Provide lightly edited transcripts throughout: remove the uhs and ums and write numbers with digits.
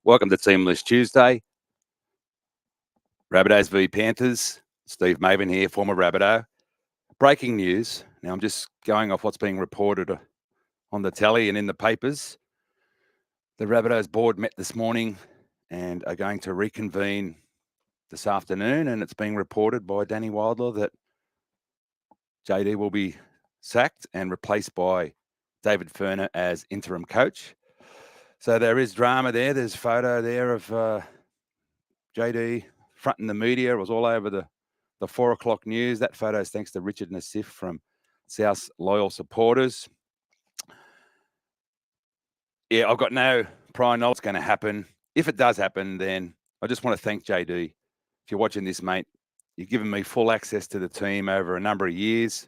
Welcome to Teamless Tuesday. Rabbitohs v Panthers. Steve Maven here, former Rabbitoh. Breaking news. Now, I'm just going off what's being reported on the telly and in the papers. The Rabbitohs board met this morning and are going to reconvene this afternoon, and it's being reported by Danny Wildler that JD will be sacked and replaced by David Furner as interim coach. So there is drama there. There's a photo there of JD fronting the media. It was all over the 4 o'clock news. That photo is thanks to Richard Nassif from South's loyal supporters. Yeah, I've got no prior knowledge it's going to happen. If it does happen, then I just want to thank JD. If you're watching this, mate, you've given me full access to the team over a number of years,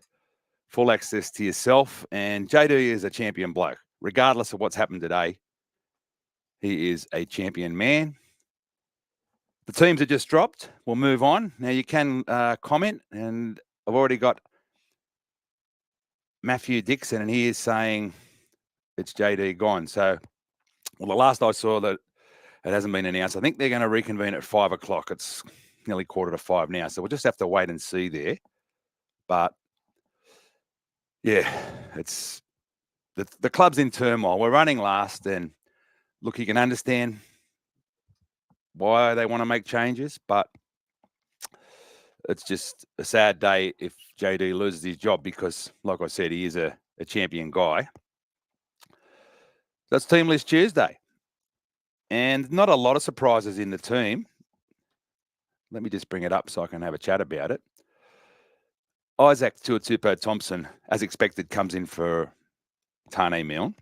full access to yourself, and JD is a champion bloke. Regardless of what's happened today, he is a champion man. The teams are just dropped. We'll move on. Now, you can comment, and I've already got Matthew Dixon, and he is saying it's JD gone. So, well, the last I saw that it hasn't been announced. I think they're going to reconvene at 5 o'clock. It's nearly 4:45 now, so we'll just have to wait and see there. But, yeah, it's the club's in turmoil. We're running last, and look, you can understand why they want to make changes, but it's just a sad day if JD loses his job because, like I said, he is a champion guy. That's Teamless Tuesday. And not a lot of surprises in the team. Let me just bring it up so I can have a chat about it. Isaac Tuatupo-Thompson, as expected, comes in for Tane Milne.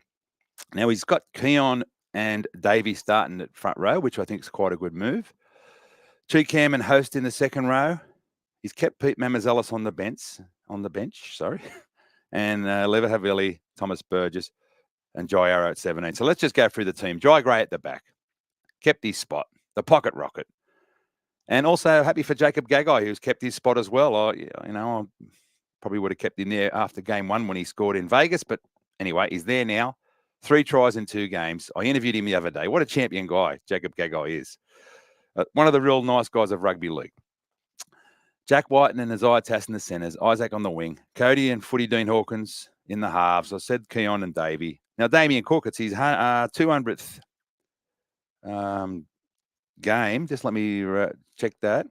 Now, he's got Keon and Davey starting at front row, which I think is quite a good move. Cam and Host in the second row. He's kept Pete Mamazelis on the bench, and Leverhavili, Thomas Burgess, and Jai Arrow at 17. So let's just go through the team. Jai Gray at the back, kept his spot, the pocket rocket. And also happy for Jacob Gagai, who's kept his spot as well. I probably would have kept him there after game one when he scored in Vegas, but anyway, he's there now. 3 tries in 2 games. I interviewed him the other day. What a champion guy Jacob Gagai is. One of the real nice guys of rugby league. Jack Whiten and Isaiah Tass in the centres. Isaac on the wing. Cody and Footy Dean Hawkins in the halves. I said Keon and Davey. Now, Damien Cook, it's his 200th game. Just let me check that.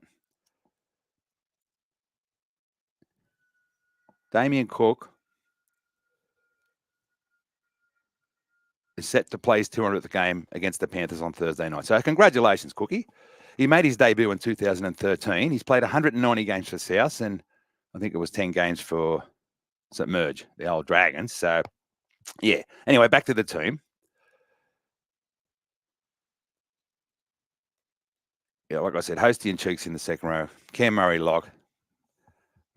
Damien Cook is set to play his 200th game against the Panthers on Thursday night. So congratulations, Cookie. He made his debut in 2013. He's played 190 games for South, and I think it was 10 games for St. Merge, the old Dragons. So, yeah. Anyway, back to the team. Yeah, like I said, Hosty and Cheeks in the second row. Cam Murray, Lock.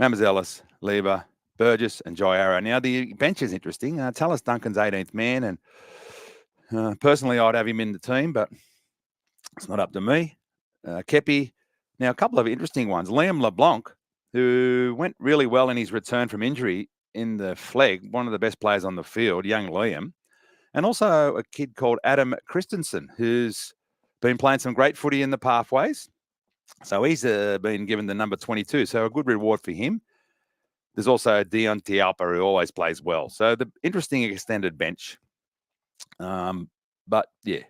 Mamazelis, Lieber, Burgess, and Jai Arrow. Now, the bench is interesting. Tallis Duncan's 18th man, and personally, I'd have him in the team, but it's not up to me. Kepi. Now, a couple of interesting ones. Liam LeBlanc, who went really well in his return from injury in the Flegg, one of the best players on the field, young Liam. And also a kid called Adam Christensen, who's been playing some great footy in the pathways. So he's been given the number 22, so a good reward for him. There's also Dion Tialpa, who always plays well. So the interesting extended bench. But, yeah.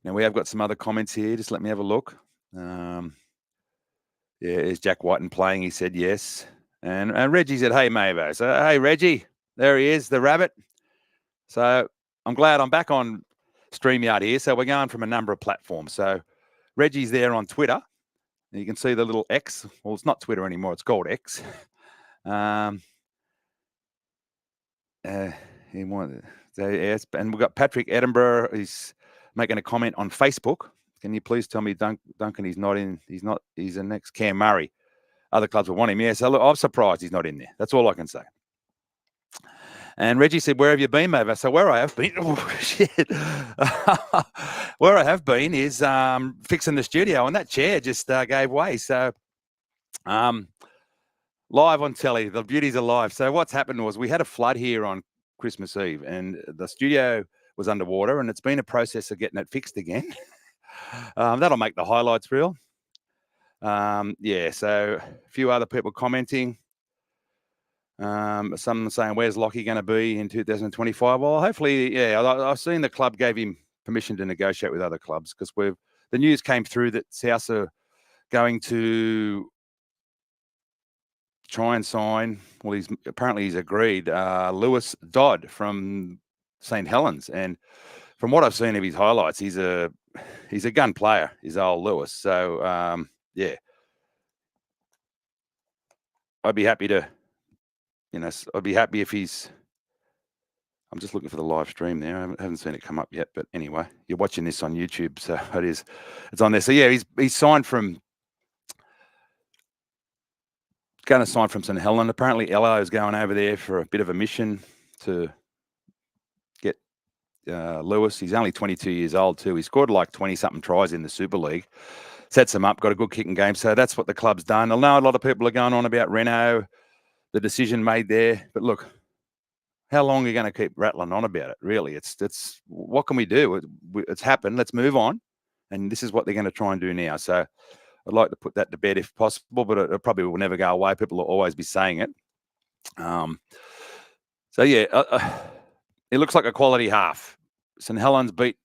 Now, we have got some other comments here. Just let me have a look. Yeah, is Jack Whiten playing? He said yes. And Reggie said, hey, Mavo. So, hey, Reggie, there he is, the rabbit. So I'm glad I'm back on StreamYard here. So we're going from a number of platforms. So Reggie's there on Twitter. You can see the little X. Well, it's not Twitter anymore. It's called X. And we've got Patrick Edinburgh. He's making a comment on Facebook. Can you please tell me Duncan he's not in? He's the next Cam Murray. Other clubs will want him. Yeah, so look, I'm surprised he's not in there. That's all I can say. And Reggie said, where have you been, Mavo? So where I have been, where I have been is fixing the studio, and that chair just gave way. So live on telly, the beauty's alive. So what's happened was we had a flood here on Christmas Eve, and the studio was underwater, and it's been a process of getting it fixed again. That'll make the highlights reel. Yeah, so a few other people commenting. Some saying, where's Lockie going to be in 2025? Well, hopefully, yeah, I've seen the club gave him permission to negotiate with other clubs because the news came through that South are going to try and sign. Well, he's agreed. Lewis Dodd from St. Helens, and from what I've seen of his highlights, he's a gun player. Is old Lewis. So yeah, I'd be happy to. I'd be happy if he's. I'm just looking for the live stream there. I haven't seen it come up yet, but anyway, you're watching this on YouTube, so it's on there. So yeah, he's signed from. Going to sign from St. Helens. Apparently, Ello is going over there for a bit of a mission to get Lewis. He's only 22 years old too. He scored like 20-something tries in the Super League. Sets him up, got a good kicking game. So that's what the club's done. I know a lot of people are going on about Renault, the decision made there. But look, how long are you going to keep rattling on about it, really? It's what can we do? It's happened. Let's move on. And this is what they're going to try and do now. So I'd like to put that to bed if possible, but it probably will never go away. People will always be saying it. So, yeah, it looks like a quality half. St. Helens beat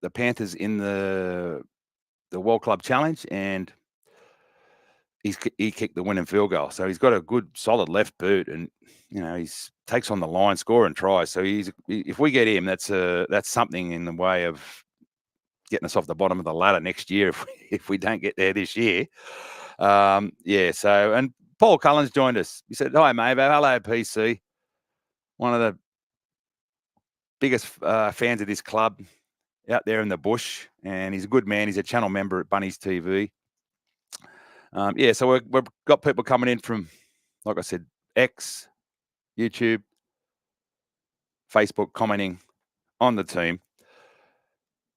the Panthers in the World Club Challenge, and he kicked the winning field goal. So he's got a good, solid left boot, and he takes on the line, score and tries. So if we get him, that's something in the way of getting us off the bottom of the ladder next year if we don't get there this year. Yeah. So, and Paul Cullens joined us. He said, "Hi, Mavo. Hello, PC. One of the biggest fans of this club out there in the bush, and he's a good man. He's a channel member at Bunnies TV." Yeah, so we've got people coming in from, like I said, X, YouTube, Facebook, commenting on the team.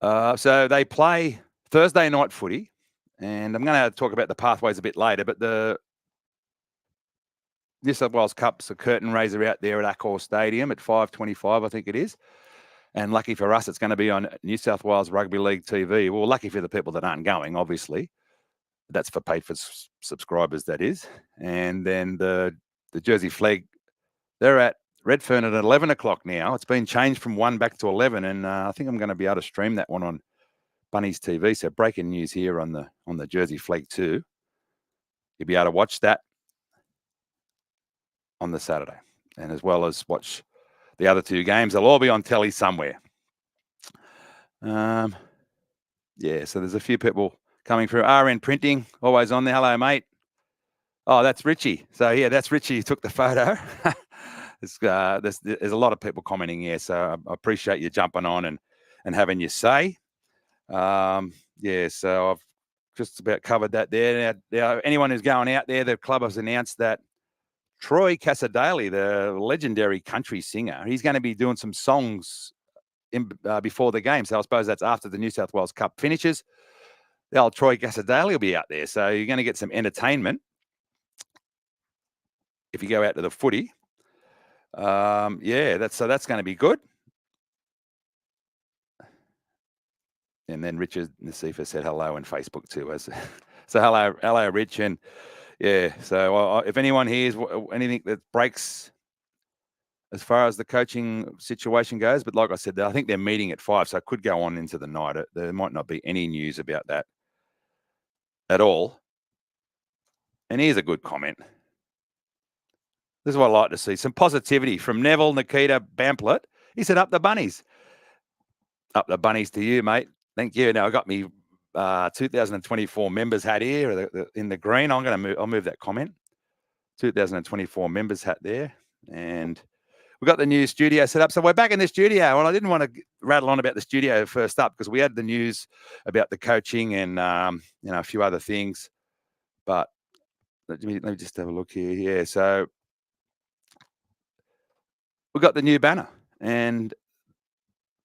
So they play Thursday night footy, and I'm going to talk about the pathways a bit later, but the New South Wales Cup's a curtain raiser out there at Accor Stadium at 5:25, I think it is. And lucky for us, it's going to be on New South Wales Rugby League TV. Well, lucky for the people that aren't going, obviously. That's for paid for subscribers, that is. And then the Jersey Flegg, they're at Redfern at 11 o'clock now. It's been changed from 1 back to 11, and I think I'm going to be able to stream that one on Bunnies TV. So breaking news here on the Jersey Flegg too. You'll be able to watch that on the Saturday, and as well as watch the other two games. They'll all be on telly somewhere. Yeah, so there's a few people coming through. RN Printing, always on there. Hello, mate. Oh, that's Richie. So, yeah, that's Richie who took the photo. There's a lot of people commenting here, so I appreciate you jumping on and having your say. Yeah, so I've just about covered that there. Now, anyone who's going out there, the club has announced that Troy Casadale, the legendary country singer, he's going to be doing some songs before the game. So I suppose that's after the New South Wales Cup finishes. The old Troy Casadale will be out there. So you're going to get some entertainment if you go out to the footy. Yeah, that's going to be good. And then Richard Nasifa said hello on Facebook too. So hello, Rich. And yeah, so if anyone hears anything that breaks as far as the coaching situation goes, but like I said, I think they're meeting at 5, so it could go on into the night. There might not be any news about that at all. And here's a good comment. This is what I like to see. Some positivity from Neville Nikita Bamplet. He said, "Up the Bunnies." Up the Bunnies to you, mate. Thank you. Now I got me 2024 members hat here in the green. I'll move that comment. 2024 members hat there, and we've got the new studio set up. So we're back in the studio. Well, I didn't want to rattle on about the studio first up because we had the news about the coaching and a few other things. But let me just have a look here. Yeah, so we've got the new banner, and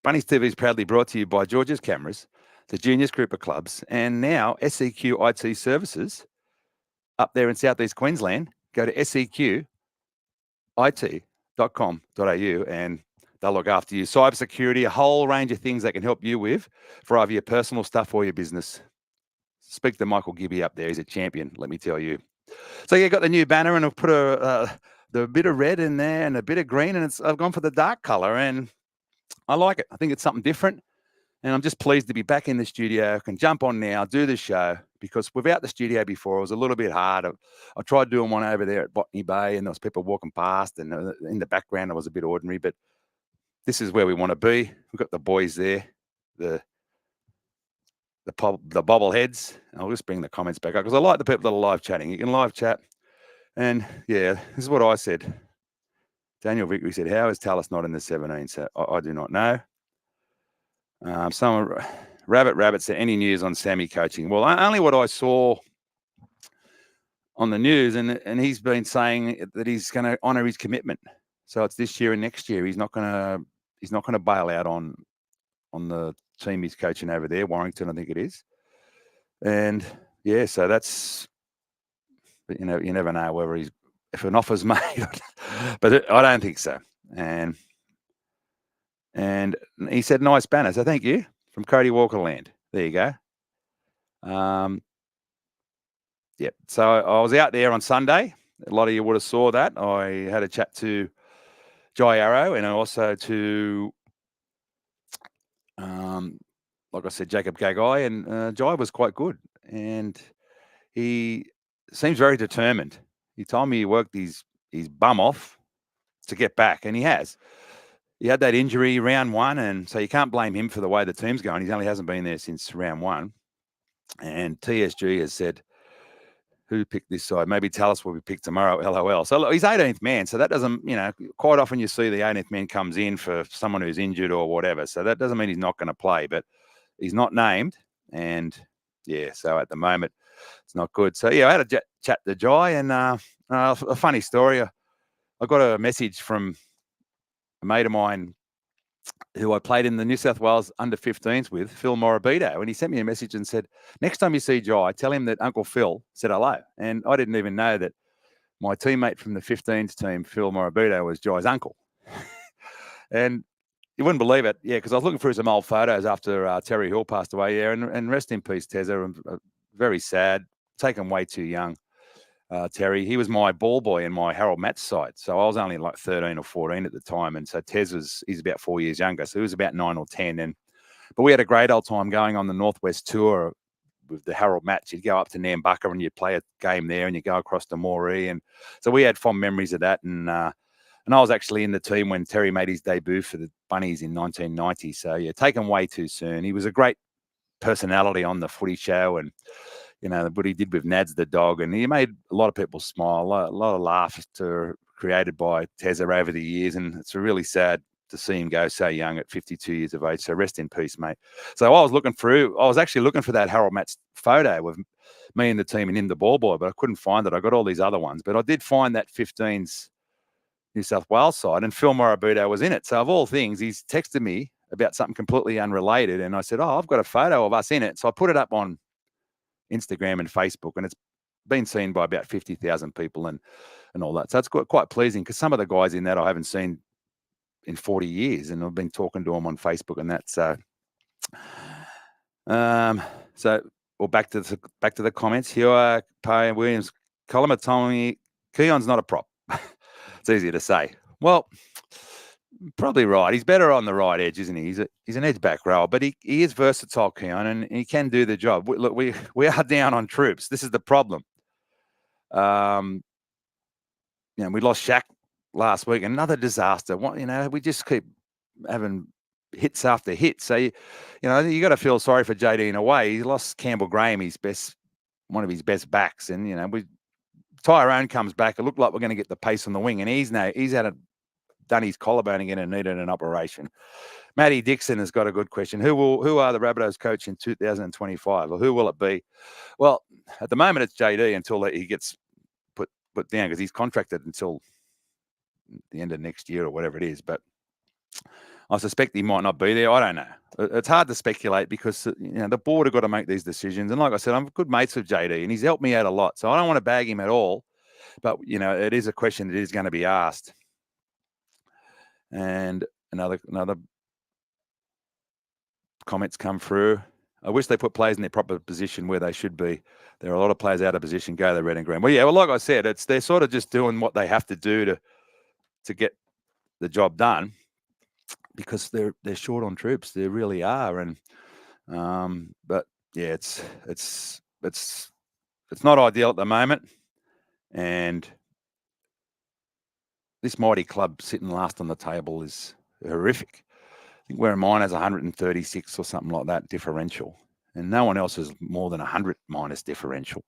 Bunnies TV is proudly brought to you by George's Cameras, the Juniors Group of Clubs, and now SEQ IT Services up there in Southeast Queensland. Go to seqit.com.au and They'll look after you. Cybersecurity, a whole range of things they can help you with for either your personal stuff or your business. Speak to Michael Gibby up there. He's a champion, let me tell you. So yeah, got the new banner, and I've put the bit of red in there and a bit of green, and I've gone for the dark color, and I like it. I think it's something different, and I'm just pleased to be back in the studio. I can jump on now, do the show, because without the studio before, it was a little bit hard. I tried doing one over there at Botany Bay, and there was people walking past, and in the background, it was a bit ordinary, but this is where we want to be. We've got the boys there, the bobbleheads. I'll just bring the comments back up because I like the people that are live chatting. You can live chat. And yeah, this is what I said. Daniel Vickery said, how is Tallis not in the 17? So I do not know. Someone, Rabbit said, any news on Sammy coaching? Well, only what I saw on the news, and he's been saying that he's going to honour his commitment. So it's this year and next year. He's not going to bail out on the team he's coaching over there, Warrington, I think it is. And yeah, so that's, you never know whether if an offer's made, but I don't think so. And he said, nice banner. So thank you from Cody Walker Land. There you go. Yeah. So I was out there on Sunday. A lot of you would have saw that. I had a chat to Jai Arrow and also to, like I said, Jacob Gagai, and Jai was quite good. And he seems very determined. He told me he worked his bum off to get back, and he has. He had that injury round one, and so you can't blame him for the way the team's going. He only hasn't been there since round one. And TSG has said, who picked this side? Maybe Tallis will be picked tomorrow, LOL. So look, he's 18th man, so that doesn't, quite often you see the 18th man comes in for someone who's injured or whatever. So that doesn't mean he's not going to play, but he's not named. And yeah, so at the moment, it's not good. So yeah, I had a chat to Jai, and a funny story. I got a message from a mate of mine who I played in the New South Wales under-15s with, Phil Morabito, and he sent me a message and said, next time you see Jai, tell him that Uncle Phil said hello. And I didn't even know that my teammate from the 15s team, Phil Morabito, was Jai's uncle. And you wouldn't believe it, yeah, because I was looking through some old photos after Terry Hill passed away, yeah, and rest in peace, Tezza. Very sad, taken way too young. Terry, he was my ball boy in my Harold Matts side. So I was only like 13 or 14 at the time. And so he's about 4 years younger. So he was about 9 or 10. But we had a great old time going on the Northwest tour with the Harold Matts. You'd go up to Nambucca and you'd play a game there, and you go across to Moree. And so we had fond memories of that. And I was actually in the team when Terry made his debut for the Bunnies in 1990. So yeah, taken way too soon. He was a great personality on the footy show, and what he did with Nads the dog, and he made a lot of people smile. A lot of laughter created by Tezza over the years, and it's really sad to see him go so young at 52 years of age. So rest in peace, mate. So I was actually looking for that Harold Matts photo with me and the team and him, the ball boy, but I couldn't find it. I got all these other ones, but I did find that 15's New South Wales side, and Phil Morabito was in it. So of all things, he's texted me about something completely unrelated, and I said, I've got a photo of us in it. So I put it up on Instagram and Facebook, and it's been seen by about 50,000 people and all that. So it's quite pleasing, because some of the guys in that I haven't seen in 40 years, and I've been talking to them on Facebook and that. So, back to the comments here. Pay Williams, Colin told me Keon's not a prop. It's easier to say. Well, probably right. He's better on the right edge, isn't he? He's an edge back rower, but he is versatile, Keon, and he can do the job. Look, we are down on troops. This is the problem. We lost Shaq last week. Another disaster. We just keep having hits after hits. So you got to feel sorry for JD in a way. He lost Campbell Graham, one of his best backs, and Tyrone comes back. It looked like we're going to get the pace on the wing, and he's done his collarbone again and needed an operation. Matty Dixon has got a good question. Who are the Rabbitohs coach in 2025, or who will it be? Well, at the moment it's JD until he gets put down, because he's contracted until the end of next year or whatever it is. But I suspect he might not be there. I don't know. It's hard to speculate, because the board have got to make these decisions. And like I said, I'm good mates with JD, and he's helped me out a lot. So I don't want to bag him at all. But it is a question that is going to be asked. And another comments come through. I wish they put players in their proper position where they should be. There are a lot of players out of position, go to the red and green. Well, yeah, well, like I said, they're sort of just doing what they have to do to get the job done, because they're short on troops. They really are. And but yeah, it's not ideal at the moment. And this mighty club sitting last on the table is horrific. I think we're in mine has 136 or something like that differential, and no one else has more than 100 minus differential.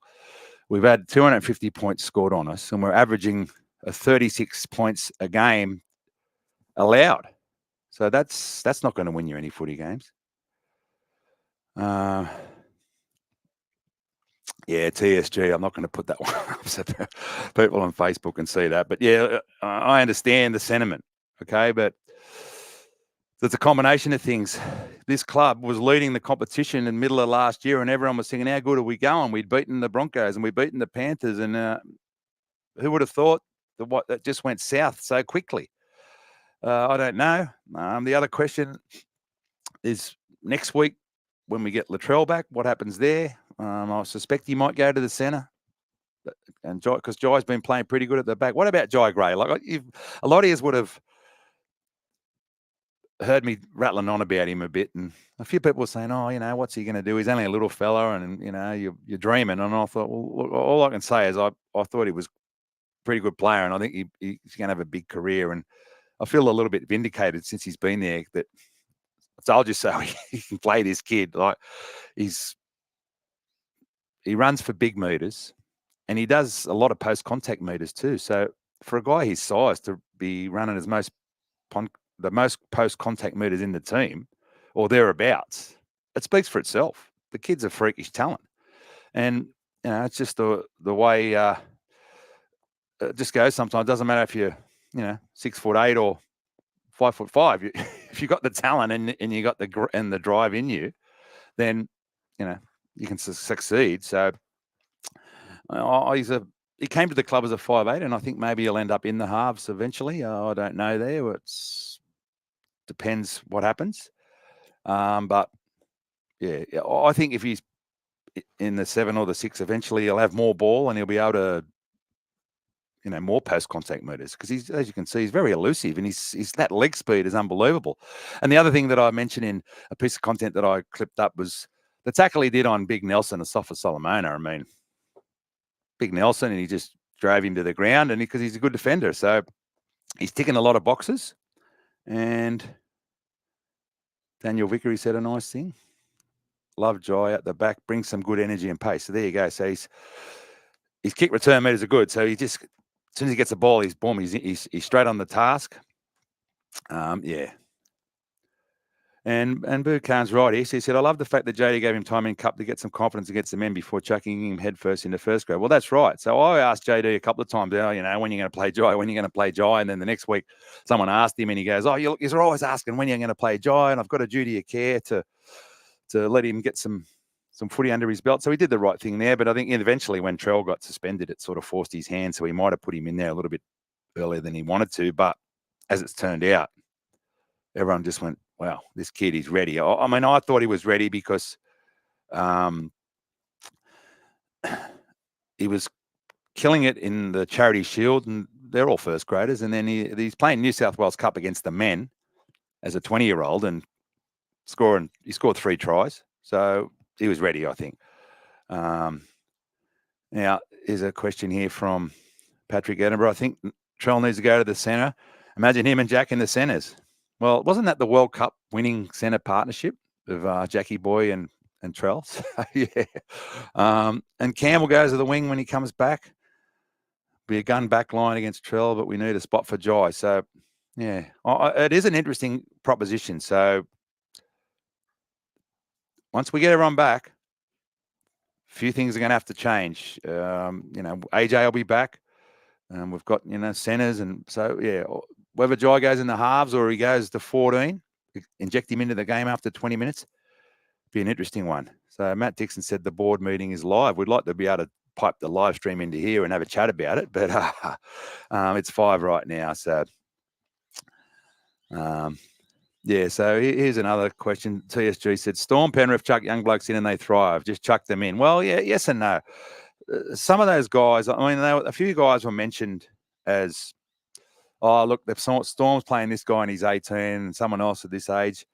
We've had 250 points scored on us, and we're averaging 36 points a game allowed. So that's not going to win you any footy games. Yeah, TSG. I'm not going to put that one up so people on Facebook can see that. But yeah, I understand the sentiment. Okay, but there's a combination of things. This club was leading the competition in the middle of last year, and everyone was thinking, how good are we going? We'd beaten the Broncos and we'd beaten the Panthers, and who would have thought that just went south so quickly? I don't know. The other question is next week when we get Latrell back, what happens there? I suspect he might go to the centre, and because Jai's been playing pretty good at the back. What about Jai Gray? Like a lot of you would have heard me rattling on about him a bit, and a few people were saying, "Oh, what's he going to do? He's only a little fella, and you're dreaming." And I thought, well, look, all I can say is I thought he was a pretty good player, and I think he's going to have a big career. And I feel a little bit vindicated since he's been there. So I'll just say he can play this kid. Like he runs for big meters, and he does a lot of post-contact meters too. So for a guy his size to be running the most post-contact meters in the team or thereabouts, it speaks for itself. The kid's a freakish talent. And, it's just the way it just goes sometimes. It doesn't matter if you're, 6'8" or 5'5". If you've got the talent and you got the drive in you, then, you can succeed. So he came to the club as a 5'8", and I think maybe he'll end up in the halves eventually. I don't know there. Depends what happens. But yeah, I think if he's in the 7 or the 6, eventually he'll have more ball and he'll be able to, more post-contact meters, because as you can see, he's very elusive, and he's that leg speed is unbelievable. And the other thing that I mentioned in a piece of content that I clipped up was the tackle he did on Big Nelson, Asafa Solomona. I mean, Big Nelson, and he just drove him to the ground, and because he's a good defender. So he's ticking a lot of boxes. And Daniel Vickery said a nice thing. Love Jai at the back, brings some good energy and pace. So there you go. So his kick return meters are good. So he just, as soon as he gets the ball, he's straight on the task. Yeah. And Boo Khan's right. He said, I love the fact that JD gave him time in cup to get some confidence against the men before chucking him headfirst into first grade. Well, that's right. So I asked JD a couple of times, when you're going to play Jai, when you're going to play Jai. And then the next week, someone asked him, and he goes, you're always asking when you're going to play Jai, and I've got a duty of care to let him get some footy under his belt. So he did the right thing there. But I think eventually when Trell got suspended, it sort of forced his hand. So he might have put him in there a little bit earlier than he wanted to. But as it's turned out, everyone just went, wow, this kid is ready. I mean, I thought he was ready because he was killing it in the Charity Shield, and they're all first graders. And then he's playing New South Wales Cup against the men as a 20-year-old and he scored 3 tries. So he was ready, I think. Now, here's a question here from Patrick Edinburgh. I think Trell needs to go to the centre. Imagine him and Jack in the centres. Well, wasn't that the World Cup winning centre partnership of Jackie Boy and Trell? So, yeah. And Campbell goes to the wing when he comes back. Be a gun back line against Trell, but we need a spot for Jai. So, yeah, it is an interesting proposition. So, once we get everyone back, a few things are going to have to change. AJ will be back. We've got, centres. And so, yeah, whether Jai goes in the halves or he goes to 14, inject him into the game after 20 minutes, be an interesting one. So Matt Dixon said the board meeting is live. We'd like to be able to pipe the live stream into here and have a chat about it, but it's 5 right now. So Yeah, so here's another question. TSG said, Storm, Penrith chuck young blokes in and they thrive. Just chuck them in. Well, yeah, yes and no. Some of those guys, I mean, a few guys were mentioned as, oh, look, Storm's playing this guy and he's 18 and someone else at this age.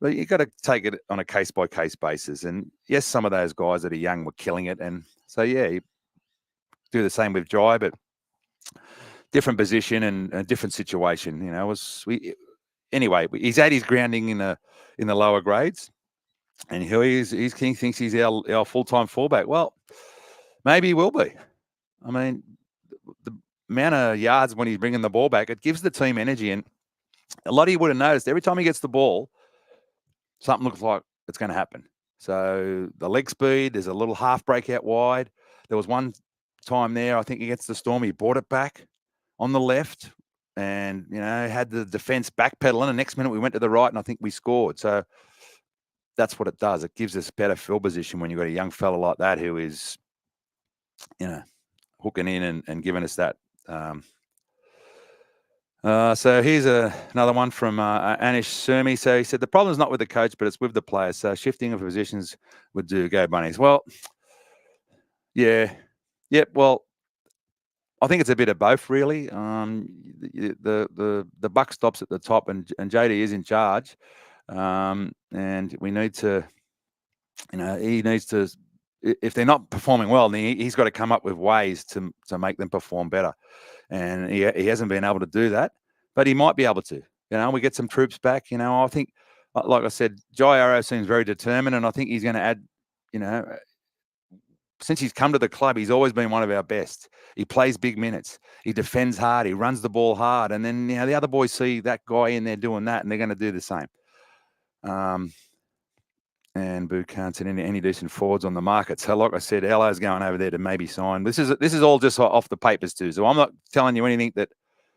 But you've got to take it on a case-by-case basis. And yes, some of those guys that are young were killing it. And so, yeah, you do the same with Jai, but different position and a different situation. You know, anyway, he's had his grounding in the lower grades. And he thinks he's our full-time fullback. Well, maybe he will be. I mean, the amount of yards when he's bringing the ball back, it gives the team energy. And a lot of you would have noticed every time he gets the ball, something looks like it's going to happen. So the leg speed, there's a little half break out wide. There was one time there, I think against the Storm, he brought it back on the left and, had the defense backpedaling. The next minute we went to the right and I think we scored. So that's what it does. It gives us better field position when you've got a young fella like that who is, hooking in and giving us that. So here's another one from Anish Surmi. So he said, the problem's not with the coach, but it's with the players. So shifting of positions would do. Go Bunnies. Well, yeah. Yep. Well, I think it's a bit of both, really. The buck stops at the top, and JD is in charge. And we need to, he needs to, if they're not performing well, then he's got to come up with ways to make them perform better. And he hasn't been able to do that, but he might be able to. We get some troops back. I think, like I said, Jai Arrow seems very determined, and I think he's going to add, since he's come to the club, he's always been one of our best. He plays big minutes. He defends hard. He runs the ball hard. And then, the other boys see that guy in there doing that, and they're going to do the same. And Boo can't send any decent forwards on the market. So, like I said, Ella's going over there to maybe sign. This is all just off the papers too. So I'm not telling you anything that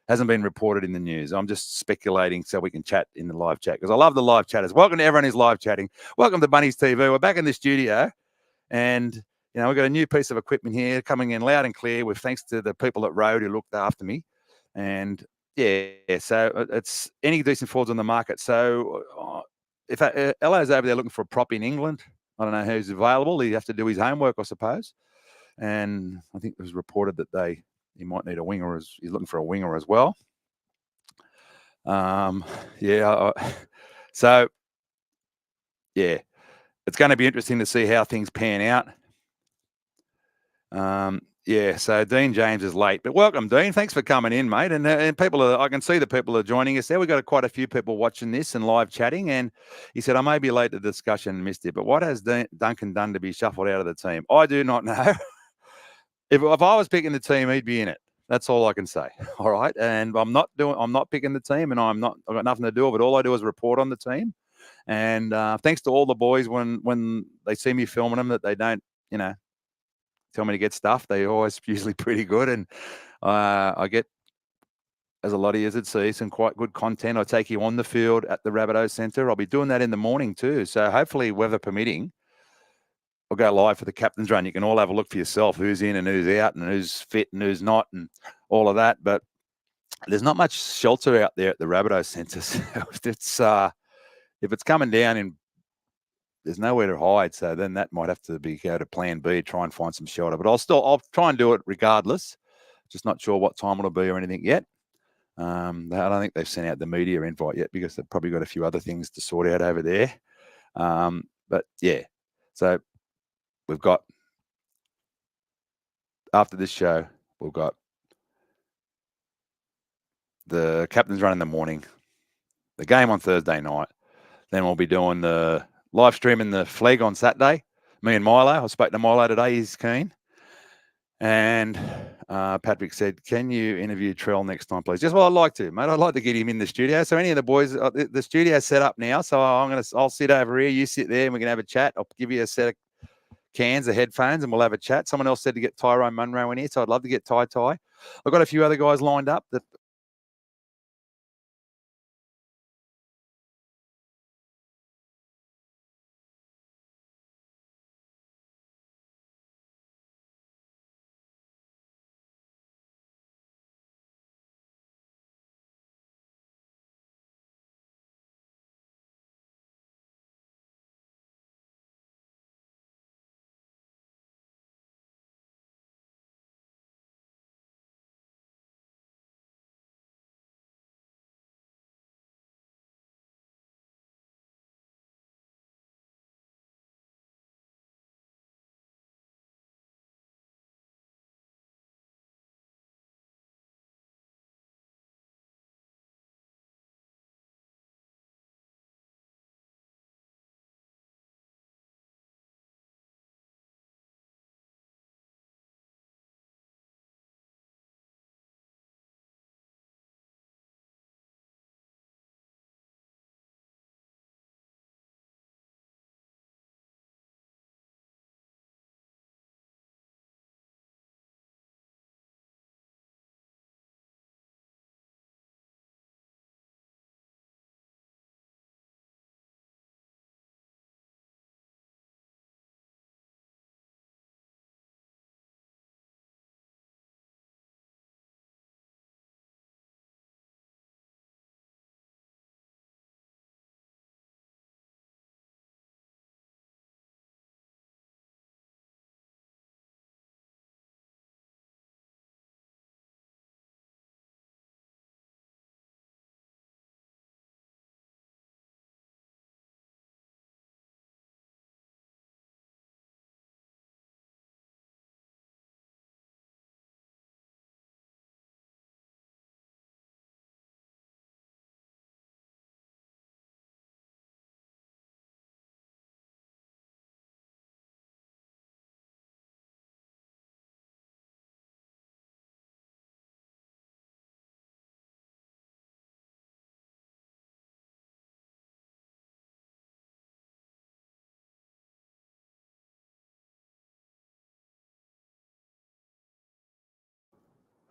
hasn't been reported in the news. I'm just speculating so we can chat in the live chat because I love the live chatters. Welcome to everyone who's live chatting. Welcome to Bunnies TV. We're back in the studio, and we've got a new piece of equipment here coming in loud and clear. With thanks to the people at Road who looked after me, and so it's any decent forwards on the market. So. If Ella's over there looking for a prop in England, I don't know who's available. He'd have to do his homework, I suppose. And I think it was reported that he might need a winger. He's looking for a winger as well. So it's going to be interesting to see how things pan out. So Dean James is late, but welcome, Dean. Thanks for coming in, mate. And I can see the people are joining us there. We've got quite a few people watching this and live chatting. And he said, I may be late to the discussion and missed it, but what has Duncan done to be shuffled out of the team? I do not know. If I was picking the team, he'd be in it. That's all I can say. All right. And I'm not picking the team, and I've got nothing to do with it. All I do is report on the team. And thanks to all the boys when they see me filming them that they don't, tell me to get stuff. They're always usually pretty good. And I get, as a lot of you would see, some quite good content. I take you on the field at the Rabbitohs Centre. I'll be doing that in the morning too. So hopefully, weather permitting, I'll go live for the captain's run. You can all have a look for yourself, who's in and who's out and who's fit and who's not and all of that. But there's not much shelter out there at the Rabbitohs Centre. So if it's coming down there's nowhere to hide, so then that might have to go to plan B, try and find some shelter. But I'll try and do it regardless. Just not sure what time it'll be or anything yet. I don't think they've sent out the media invite yet because they've probably got a few other things to sort out over there. But yeah, so we've got, after this show, we've got the captain's run in the morning, the game on Thursday night. Then we'll be doing the live stream in the Flegg on Saturday. Me and Milo. I spoke to Milo today. He's keen. And Patrick said, can you interview Trell next time, please? Yes, well, I'd like to, mate. I'd like to get him in the studio. So any of the boys, the studio's set up now. So I'll sit over here. You sit there and we can have a chat. I'll give you a set of cans of headphones and we'll have a chat. Someone else said to get Tyrone Munro in here. So I'd love to get Ty. I've got a few other guys lined up that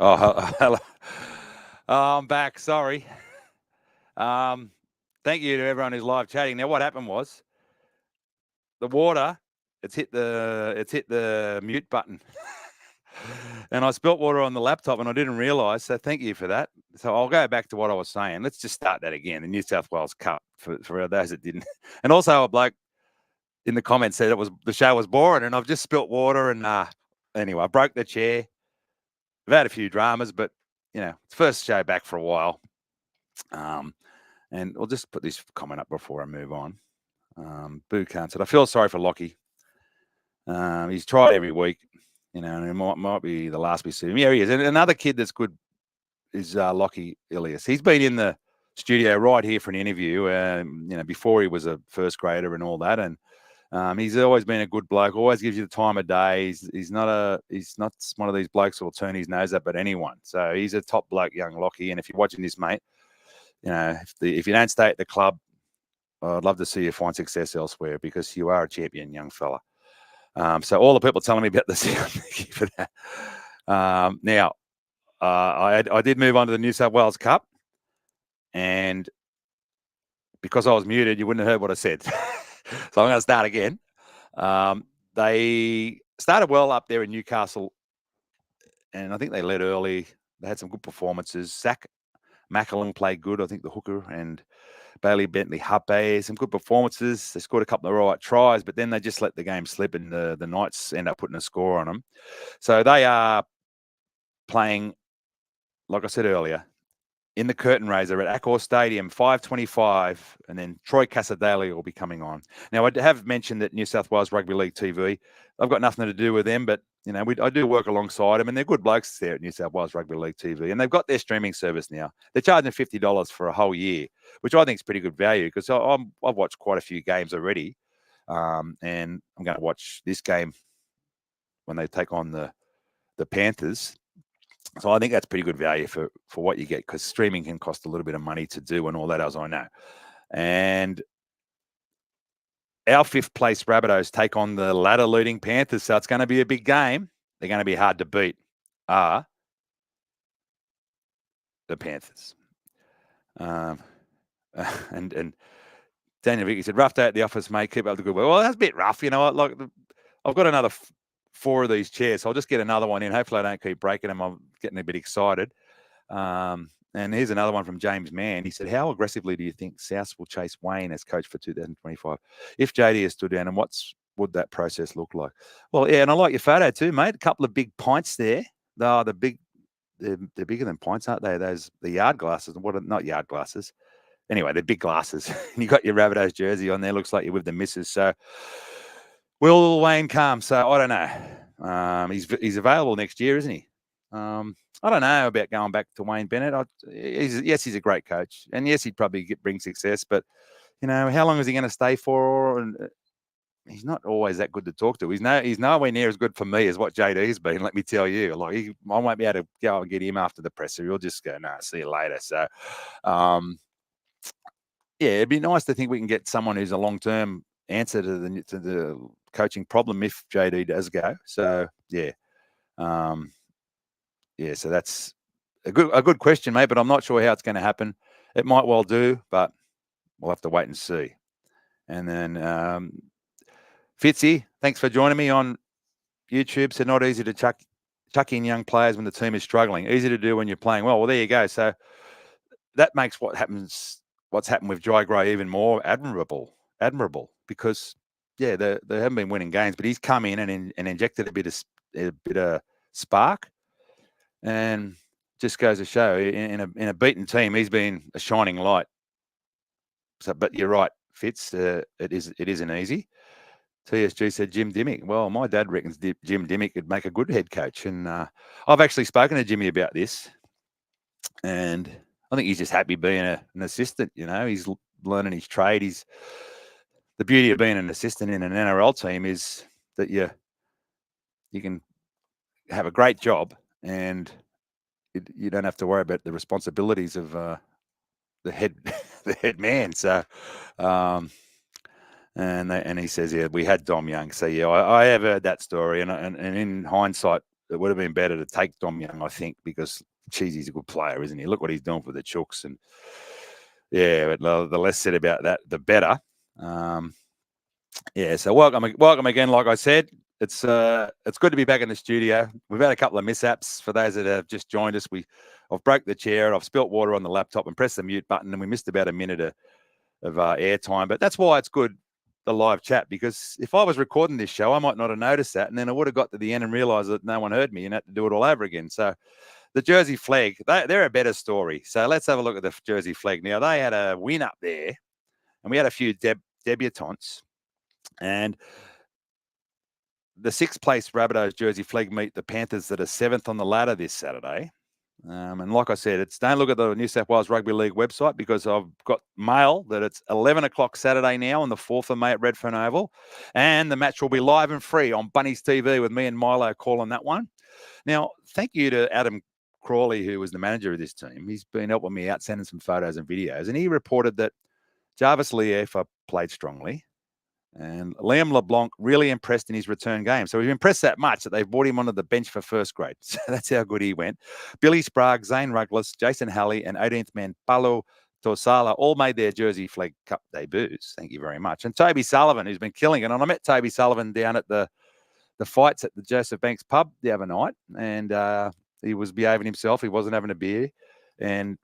Oh, hello. Oh, I'm back. Sorry. Thank you to everyone who's live chatting. Now, what happened was the water. It's hit the mute button, and I spilt water on the laptop, and I didn't realise. So, thank you for that. So, I'll go back to what I was saying. Let's just start that again. The New South Wales Cup for those that didn't, and also a bloke in the comments said the show was boring, and I've just spilt water, and anyway, I broke the chair. We've had a few dramas, but it's first show back for a while. And I'll just put this comment up before I move on. Boo Khan said, I feel sorry for Lockie. He's tried every week, and it might be the last we see him. Yeah, he is. And another kid that's good is Lockie Ilias. He's been in the studio right here for an interview, before he was a first grader and all that. And he's always been a good bloke, always gives you the time of day. He's not one of these blokes who will turn his nose up at anyone. So he's a top bloke, young Lockie. And if you're watching this, mate, if you don't stay at the club, I'd love to see you find success elsewhere because you are a champion, young fella. So all the people telling me about this, thank you for that. Now, I did move on to the New South Wales Cup, and because I was muted, you wouldn't have heard what I said. So I'm going to start again. They started well up there in Newcastle, and I think they led early. They had some good performances. Zach Macklin played good, I think, the hooker, and Bailey Bentley Hape, some good performances. They scored a couple of right tries, but then they just let the game slip, and the Knights end up putting a score on them. So they are playing, like I said earlier, in the curtain raiser at Accor Stadium, 5:25, and then Troy Casadale will be coming on. Now, I have mentioned that New South Wales Rugby League TV, I've got nothing to do with them, but I do work alongside them, and they're good blokes there at New South Wales Rugby League TV, and they've got their streaming service now. They're charging $50 for a whole year, which I think is pretty good value because I've watched quite a few games already, and I'm going to watch this game when they take on the Panthers. So I think that's pretty good value for what you get because streaming can cost a little bit of money to do and all that, as I know. And our fifth place Rabbitohs take on the ladder leading Panthers, so it's going to be a big game. They're going to be hard to beat. The Panthers. And Daniel Vicky said, rough day at the office, mate. Keep up the good work. Well, that's a bit rough. Like I've got another 4 of these chairs, so I'll just get another one in. Hopefully I don't keep breaking them. I'm getting a bit excited. And here's another one from James Mann. He said, how aggressively do you think South will chase Wayne as coach for 2025? If JD has stood down, and would that process look like? Well, yeah, and I like your photo too, mate. A couple of big pints there. They're bigger than pints, aren't they? The yard glasses. Not yard glasses. Anyway, they're big glasses. And you got your Rabbitohs jersey on there. Looks like you're with the missus. So will Wayne come? So I don't know. He's available next year, isn't he? I don't know about going back to Wayne Bennett. He's a great coach, and yes, he'd probably bring success. But how long is he going to stay for? And he's not always that good to talk to. He's nowhere near as good for me as what JD's been. Let me tell you, I won't be able to go and get him after the presser. He'll just go, "Nah, see you later." So, yeah, it'd be nice to think we can get someone who's a long-term answer to the coaching problem if JD does go. So, yeah. Yeah, so that's a good question, mate, but I'm not sure how it's going to happen. It might well do, but we'll have to wait and see. And then Fitzy, thanks for joining me on YouTube. So not easy to chuck in young players when the team is struggling. Easy to do when you're playing well. Well, there you go. So that makes what's happened with Jai Gray even more admirable because, yeah, they haven't been winning games, but he's come in and injected a bit of spark. And just goes to show in a beaten team, he's been a shining light. So, but you're right, Fitz. It isn't easy. TSG said Jim Dimmick. Well, my dad reckons Jim Dimmick could make a good head coach, and I've actually spoken to Jimmy about this, and I think he's just happy being an assistant. He's learning his trade. The beauty of being an assistant in an NRL team is that you can have a great job and you don't have to worry about the responsibilities of the head man. So, and he says, yeah, we had Dom Young. So yeah, I have heard that story, and in hindsight, it would have been better to take Dom Young, I think, because he's a good player, isn't he? Look what he's doing for the Chooks. And yeah, but the less said about that, the better. Yeah, so welcome again. Like I said, it's good to be back in the studio. We've had a couple of mishaps for those that have just joined us. I've broke the chair, I've spilt water on the laptop and pressed the mute button, and we missed about a minute of airtime. But that's why it's good, the live chat, because if I was recording this show, I might not have noticed that, and then I would have got to the end and realised that no one heard me and had to do it all over again. So the Jersey Flegg, they're a better story. So let's have a look at the Jersey Flegg. Now, they had a win up there, and we had a few debutantes. And the 6th place Rabbitohs Jersey Flegg meet the Panthers that are 7th on the ladder this Saturday. And like I said, don't look at the New South Wales Rugby League website, because I've got mail that it's 11 o'clock Saturday now on the 4th of May at Redfern Oval. And the match will be live and free on Bunnies TV with me and Milo calling that one. Now, thank you to Adam Crawley, who was the manager of this team. He's been helping me out, sending some photos and videos. And he reported that Jarvis Liefa played strongly. And Liam LeBlanc really impressed in his return game. So he impressed that much that they've brought him onto the bench for first grade. So that's how good he went. Billy Sprague, Zane Ruglas, Jason Halley, and 18th man Paulo Tosala all made their Jersey Flegg Cup debuts. Thank you very much. And Toby Sullivan, who's been killing it. And I met Toby Sullivan down at the fights at the Joseph Banks pub the other night. And he was behaving himself. He wasn't having a beer. And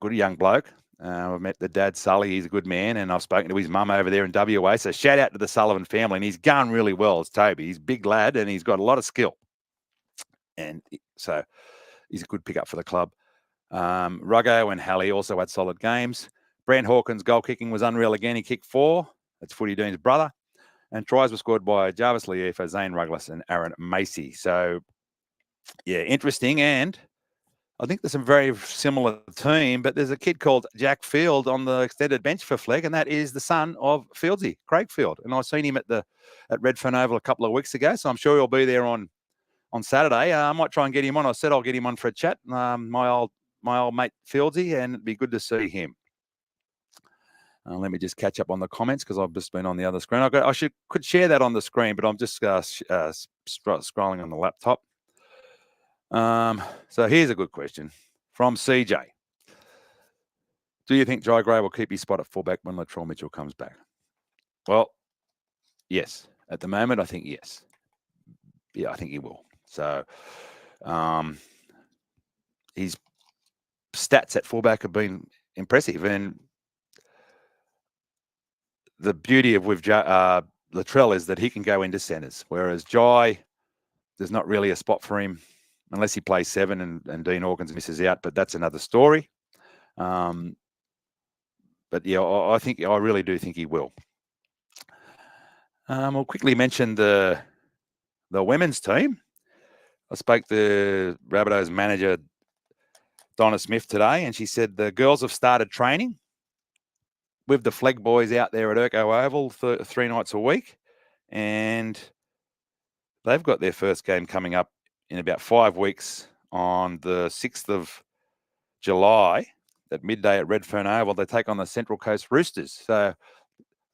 good young bloke. I've met the dad, Sully. He's a good man, and I've spoken to his mum over there in WA. So shout out to the Sullivan family, and he's going really well as Toby. He's a big lad, and he's got a lot of skill. And so he's a good pickup for the club. Ruggo and Halley also had solid games. Brant Hawkins' goal kicking was unreal again. He kicked 4. That's Footy Dean's brother. And tries were scored by Jarvis Liefa, Zane Ruglas, and Aaron Macy. So, yeah, interesting. And I think there's a very similar team, but there's a kid called Jack Field on the extended bench for Flegg, and that is the son of Fieldsy, Craig Field. And I've seen him at Redfern Oval a couple of weeks ago, so I'm sure he'll be there on Saturday. I might try and get him on. I said I'll get him on for a chat. My old mate Fieldsy, and it'd be good to see him. Let me just catch up on the comments, because I've just been on the other screen. I could share that on the screen, but I'm just scrolling on the laptop. So here's a good question from CJ. Do you think Jai Gray will keep his spot at fullback when Latrell Mitchell comes back? Well, yes. At the moment, I think yes. Yeah, I think he will. So his stats at fullback have been impressive. And the beauty of with Latrell is that he can go into centres, whereas Jai, there's not really a spot for him unless he plays 7 and Dean Hawkins misses out, but that's another story. But yeah, I really do think he will. We'll quickly mention the women's team. I spoke to Rabbitohs manager Donna Smith today, and she said the girls have started training with the Flegg boys out there at Urco Oval 3 nights a week, and they've got their first game coming up in about 5 weeks on the 6th of July at midday at Redfern Oval. They take on the Central Coast Roosters. So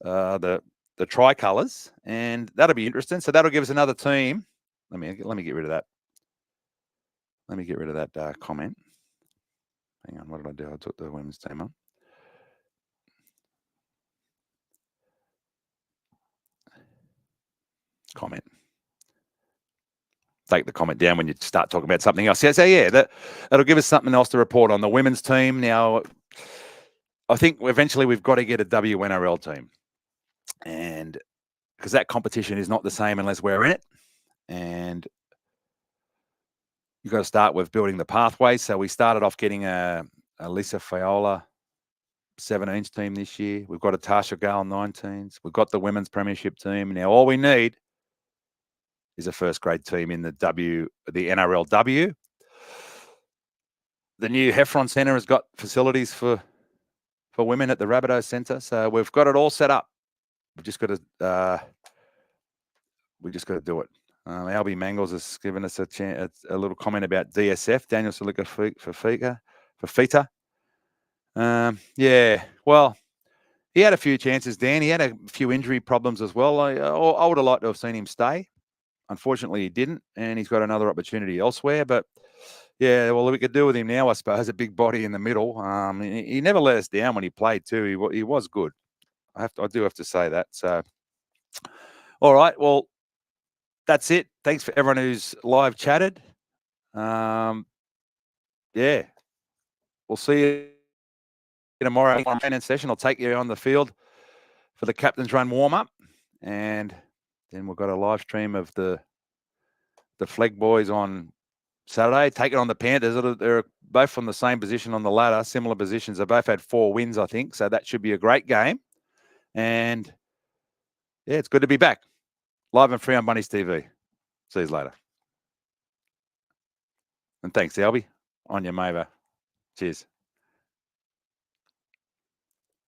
the tricolours, and that'll be interesting. So that'll give us another team. Let me get rid of that. Let me get rid of that comment. Hang on, what did I do? I took the women's team on. Comment. Take the comment down when you start talking about something else. So yeah, that'll give us something else to report on the women's team. Now, I think eventually we've got to get a WNRL team, and because that competition is not the same unless we're in it, and you've got to start with building the pathway. So we started off getting a Lisa Fiola 17s team this year. We've got a Tasha Gale 19s. We've got the women's premiership team. Now all we need is a first grade team in the NRLW. The new Heffron Centre has got facilities for women at the Rabbitohs Centre, so we've got it all set up. We've just got to do it. Albie Mangles has given us a little comment about DSF, Daniel Salika for Fita. Yeah, well, he had a few chances, Dan. He had a few injury problems as well. I would have liked to have seen him stay. Unfortunately, he didn't, and he's got another opportunity elsewhere. But yeah, well, we could do with him now, I suppose. A big body in the middle. He never let us down when he played too. He was good. I do have to say that. So, all right, well, that's it. Thanks for everyone who's live chatted. Yeah, we'll see you tomorrow training session. I'll take you on the field for the captain's run warm up, and then we've got a live stream of the Flegg boys on Saturday. Take it on the Panthers. They're both from the same position on the ladder, similar positions. They both had 4 wins, I think. So that should be a great game. And yeah, it's good to be back. Live and free on Bunnies TV. See you later. And thanks, Albie. On your Maver. Cheers.